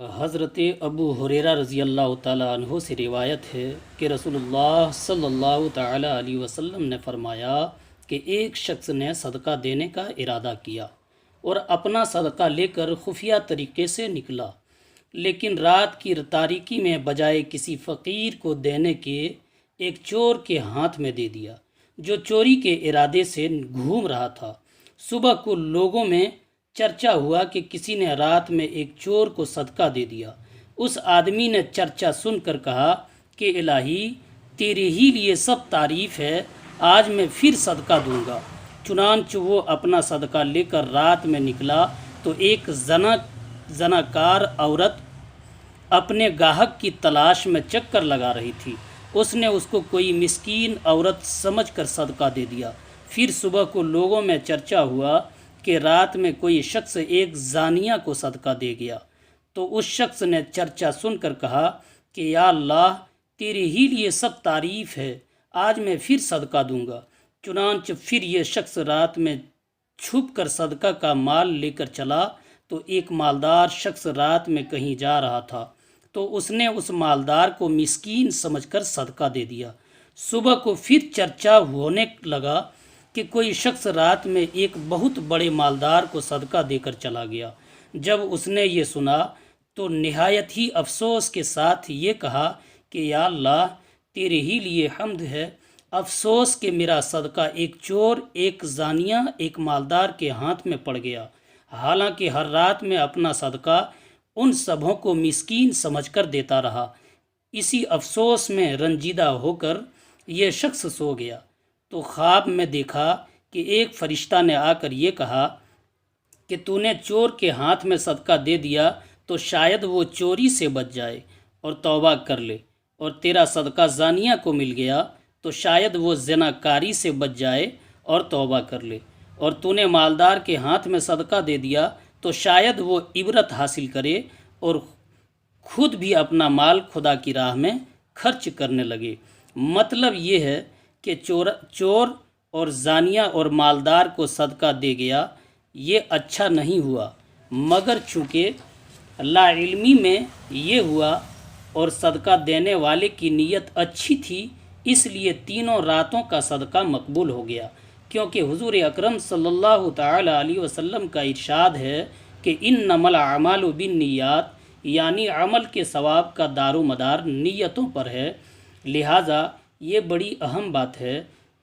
حضرت ابو ہریرہ رضی اللہ تعالیٰ عنہ سے روایت ہے کہ رسول اللہ صلی اللہ تعالیٰ علیہ وسلم نے فرمایا کہ ایک شخص نے صدقہ دینے کا ارادہ کیا اور اپنا صدقہ لے کر خفیہ طریقے سے نکلا، لیکن رات کی تاریکی میں بجائے کسی فقیر کو دینے کے ایک چور کے ہاتھ میں دے دیا جو چوری کے ارادے سے گھوم رہا تھا۔ صبح کو لوگوں میں چرچا ہوا کہ کسی نے رات میں ایک چور کو صدقہ دے دیا۔ اس آدمی نے چرچا سن کر کہا کہ الہی تیرے ہی لیے سب تعریف ہے، آج میں پھر صدقہ دوں گا۔ چنانچہ وہ اپنا صدقہ لے کر رات میں نکلا تو ایک زناکار عورت اپنے گاہک کی تلاش میں چکر لگا رہی تھی۔ اس نے اس کو کوئی مسکین عورت سمجھ کر صدقہ دے دیا۔ پھر صبح کو لوگوں میں چرچا ہوا کہ رات میں کوئی شخص ایک زانیہ کو صدقہ دے گیا، تو اس شخص نے چرچا سن کر کہا کہ یا اللہ تیرے ہی لیے سب تعریف ہے، آج میں پھر صدقہ دوں گا۔ چنانچہ پھر یہ شخص رات میں چھپ کر صدقہ کا مال لے کر چلا تو ایک مالدار شخص رات میں کہیں جا رہا تھا، تو اس نے اس مالدار کو مسکین سمجھ کر صدقہ دے دیا۔ صبح کو پھر چرچا ہونے لگا کہ کوئی شخص رات میں ایک بہت بڑے مالدار کو صدقہ دے کر چلا گیا۔ جب اس نے یہ سنا تو نہایت ہی افسوس کے ساتھ یہ کہا کہ یا اللہ تیرے ہی لیے حمد ہے، افسوس کہ میرا صدقہ ایک چور، ایک زانیہ، ایک مالدار کے ہاتھ میں پڑ گیا۔ حالانکہ ہر رات میں اپنا صدقہ ان سبھوں کو مسکین سمجھ کر دیتا رہا۔ اسی افسوس میں رنجیدہ ہو کر یہ شخص سو گیا تو خواب میں دیکھا کہ ایک فرشتہ نے آ کر یہ کہا کہ تو نے چور کے ہاتھ میں صدقہ دے دیا تو شاید وہ چوری سے بچ جائے اور توبہ کر لے، اور تیرا صدقہ زانیہ کو مل گیا تو شاید وہ زناکاری سے بچ جائے اور توبہ کر لے، اور تو نے مالدار کے ہاتھ میں صدقہ دے دیا تو شاید وہ عبرت حاصل کرے اور خود بھی اپنا مال خدا کی راہ میں خرچ کرنے لگے۔ مطلب یہ ہے کہ چور اور زانیہ اور مالدار کو صدقہ دے گیا، یہ اچھا نہیں ہوا، مگر چونکہ لا علمی میں یہ ہوا اور صدقہ دینے والے کی نیت اچھی تھی، اس لیے تینوں راتوں کا صدقہ مقبول ہو گیا، کیونکہ حضور اکرم صلی اللہ تعالی علیہ وسلم کا ارشاد ہے کہ انما الاعمال بالنیات، یعنی عمل کے ثواب کا دار و مدار نیتوں پر ہے۔ لہٰذا یہ بڑی اہم بات ہے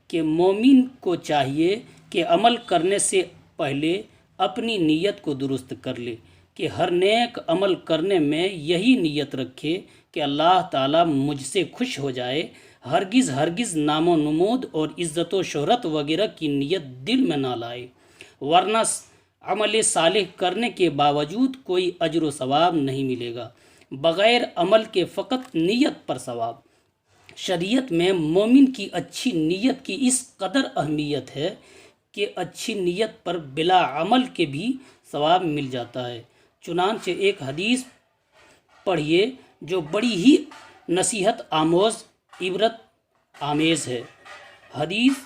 کہ مومن کو چاہیے کہ عمل کرنے سے پہلے اپنی نیت کو درست کر لے، کہ ہر نیک عمل کرنے میں یہی نیت رکھے کہ اللہ تعالیٰ مجھ سے خوش ہو جائے، ہرگز نام و نمود اور عزت و شہرت وغیرہ کی نیت دل میں نہ لائے، ورنہ عمل صالح کرنے کے باوجود کوئی اجر و ثواب نہیں ملے گا، بغیر عمل کے فقط نیت پر ثواب۔ شریعت میں مومن کی اچھی نیت کی اس قدر اہمیت ہے کہ اچھی نیت پر بلا عمل کے بھی ثواب مل جاتا ہے۔ چنانچہ ایک حدیث پڑھیے جو بڑی ہی نصیحت آموز، عبرت آمیز ہے۔ حدیث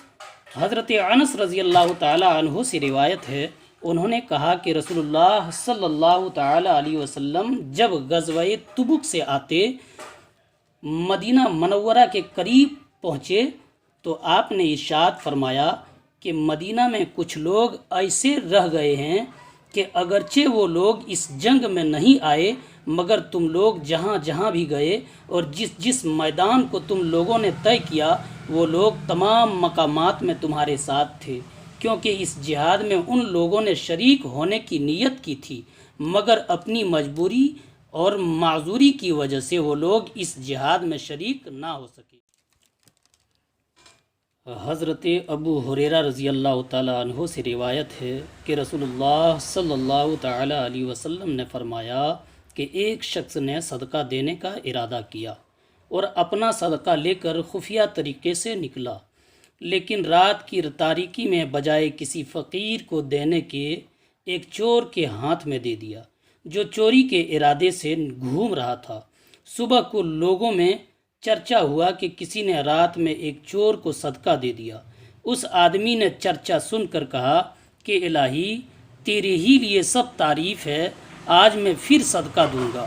حضرت انس رضی اللہ تعالی عنہ سے روایت ہے، انہوں نے کہا کہ رسول اللہ صلی اللہ تعالی علیہ وسلم جب غزوہ تبوک سے آتے مدینہ منورہ کے قریب پہنچے تو آپ نے ارشاد فرمایا کہ مدینہ میں کچھ لوگ ایسے رہ گئے ہیں کہ اگرچہ وہ لوگ اس جنگ میں نہیں آئے، مگر تم لوگ جہاں جہاں بھی گئے اور جس میدان کو تم لوگوں نے طے کیا، وہ لوگ تمام مقامات میں تمہارے ساتھ تھے، کیونکہ اس جہاد میں ان لوگوں نے شریک ہونے کی نیت کی تھی، مگر اپنی مجبوری اور معذوری کی وجہ سے وہ لوگ اس جہاد میں شریک نہ ہو سکے۔ حضرت ابو ہریرہ رضی اللہ تعالیٰ عنہ سے روایت ہے کہ رسول اللہ صلی اللہ تعالیٰ علیہ وسلم نے فرمایا کہ ایک شخص نے صدقہ دینے کا ارادہ کیا اور اپنا صدقہ لے کر خفیہ طریقے سے نکلا، لیکن رات کی تاریکی میں بجائے کسی فقیر کو دینے کے ایک چور کے ہاتھ میں دے دیا جو چوری کے ارادے سے گھوم رہا تھا۔ صبح کو لوگوں میں چرچا ہوا کہ کسی نے رات میں ایک چور کو صدقہ دے دیا۔ اس آدمی نے چرچا سن کر کہا کہ الہی تیرے ہی لیے سب تعریف ہے، آج میں پھر صدقہ دوں گا۔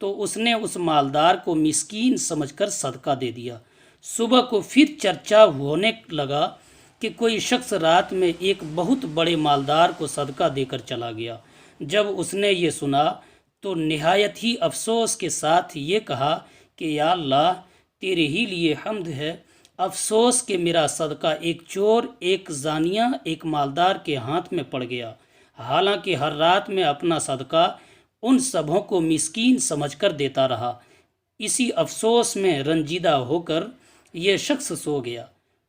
تو اس نے اس مالدار کو مسکین سمجھ کر صدقہ دے دیا۔ صبح کو پھر چرچا ہونے لگا کہ کوئی شخص رات میں ایک بہت بڑے مالدار کو صدقہ دے کر چلا گیا۔ جب اس نے یہ سنا تو نہایت ہی افسوس کے ساتھ یہ کہا کہ یا اللہ، تیرے ہی لیے حمد ہے، افسوس کہ میرا صدقہ ایک چور، ایک زانیہ، ایک مالدار کے ہاتھ میں پڑ گیا۔ حالانکہ ہر رات میں اپنا صدقہ ان سبھوں کو مسکین سمجھ کر دیتا رہا۔ اسی افسوس میں رنجیدہ ہو کر یہ شخص سو گیا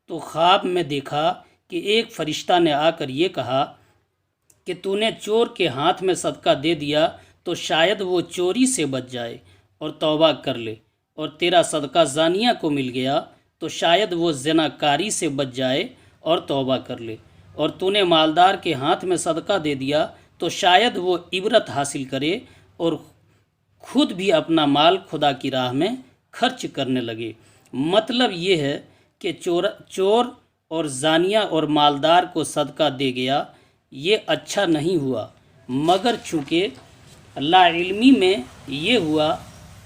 تو خواب میں دیکھا کہ ایک فرشتہ نے آ کر یہ کہا کہ تو نے چور کے ہاتھ میں صدقہ دے دیا تو شاید وہ چوری سے بچ جائے اور توبہ کر لے، اور تیرا صدقہ زانیہ کو مل گیا تو شاید وہ زنا کاری سے بچ جائے اور توبہ کر لے، اور تو نے مالدار کے ہاتھ میں صدقہ دے دیا تو شاید وہ عبرت حاصل کرے اور خود بھی اپنا مال خدا کی راہ میں خرچ کرنے لگے۔ مطلب یہ ہے کہ چور اور زانیہ اور مالدار کو صدقہ دے گیا، یہ اچھا نہیں ہوا، مگر چونکہ لا علمی میں یہ ہوا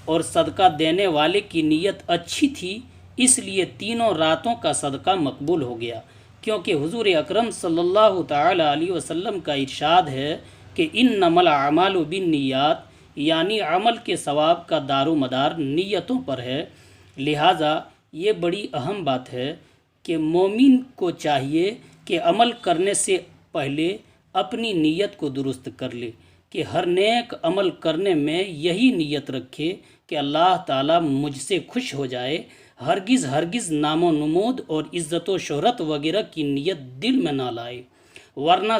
اور صدقہ دینے والے کی نیت اچھی تھی، اس لیے تینوں راتوں کا صدقہ مقبول ہو گیا، کیونکہ حضور اکرم صلی اللہ تعالی علیہ وسلم کا ارشاد ہے کہ انما الاعمال بالنیات، یعنی عمل کے ثواب کا دار و مدار نیتوں پر ہے۔ لہٰذا یہ بڑی اہم بات ہے کہ مومن کو چاہیے کہ عمل کرنے سے پہلے اپنی نیت کو درست کر لے، کہ ہر نیک عمل کرنے میں یہی نیت رکھے کہ اللہ تعالیٰ مجھ سے خوش ہو جائے، ہرگز نام و نمود اور عزت و شہرت وغیرہ کی نیت دل میں نہ لائے، ورنہ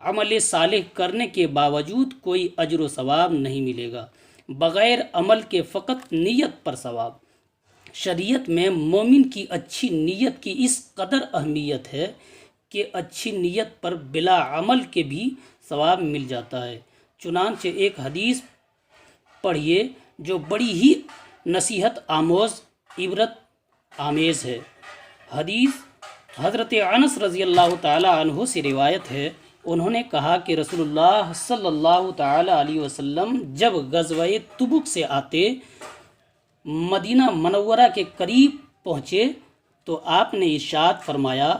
عمل صالح کرنے کے باوجود کوئی اجر و ثواب نہیں ملے گا، بغیر عمل کے فقط نیت پر ثواب۔ شریعت میں مومن کی اچھی نیت کی اس قدر اہمیت ہے کہ اچھی نیت پر بلا عمل کے بھی ثواب مل جاتا ہے۔ چنانچہ ایک حدیث پڑھیے جو بڑی ہی نصیحت آموز، عبرت آمیز ہے۔ حدیث حضرت انس رضی اللہ تعالی عنہ سے روایت ہے، انہوں نے کہا کہ رسول اللہ صلی اللہ تعالی علیہ وسلم جب غزوہ تبوک سے آتے مدینہ منورہ کے قریب پہنچے تو آپ نے ارشاد فرمایا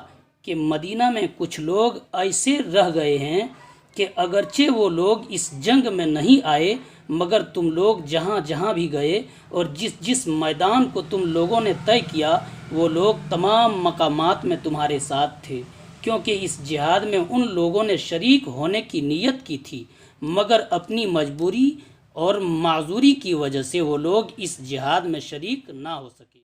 کہ مدینہ میں کچھ لوگ ایسے رہ گئے ہیں کہ اگرچہ وہ لوگ اس جنگ میں نہیں آئے، مگر تم لوگ جہاں جہاں بھی گئے اور جس میدان کو تم لوگوں نے طے کیا، وہ لوگ تمام مقامات میں تمہارے ساتھ تھے، کیونکہ اس جہاد میں ان لوگوں نے شریک ہونے کی نیت کی تھی، مگر اپنی مجبوری اور معذوری کی وجہ سے وہ لوگ اس جہاد میں شریک نہ ہو سکے۔